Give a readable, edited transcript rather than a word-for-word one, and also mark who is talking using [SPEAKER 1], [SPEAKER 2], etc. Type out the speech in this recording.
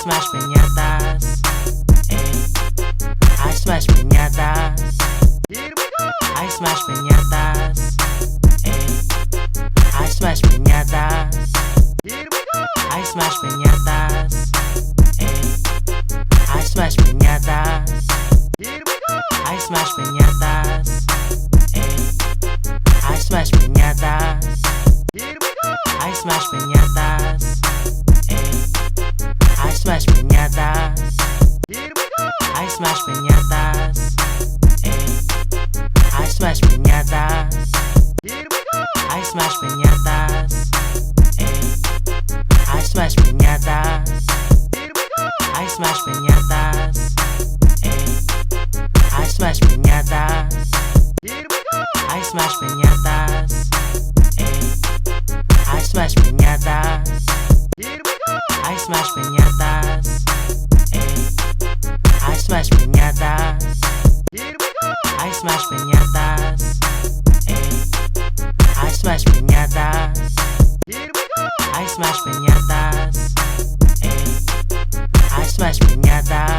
[SPEAKER 1] smash piñatas. Ey. I smash piñatas.
[SPEAKER 2] Here we go.
[SPEAKER 1] I smash piñatas. Ey. I smash piñatas.
[SPEAKER 2] Here we go.
[SPEAKER 1] I smash piñatas. Ey. I smash piñatas.
[SPEAKER 2] Here we go.
[SPEAKER 1] I smash piñatas. Ey. I smash piñatas.
[SPEAKER 2] Here we go.
[SPEAKER 1] I smash piñatas. Ey. I smash piñatas.
[SPEAKER 2] Here we go.
[SPEAKER 1] I smash piñatas. Ey. I smash piñatas.
[SPEAKER 2] Here we go.
[SPEAKER 1] I smash piñatas. Ey. I smash piñatas.
[SPEAKER 2] Here we go.
[SPEAKER 1] I smash piñatas. Ey. I smash piñatas.
[SPEAKER 2] Here we go.
[SPEAKER 1] I smash piñatas. Ey. I smash piñatas.
[SPEAKER 2] Here we go.
[SPEAKER 1] I smash piñatas. Ey. I smash piñatas.
[SPEAKER 2] Here we go.
[SPEAKER 1] I smash piñatas. Ey. I smash piñatas.
[SPEAKER 2] Here we go.
[SPEAKER 1] I smash piñatas. Ey. I smash piñatas.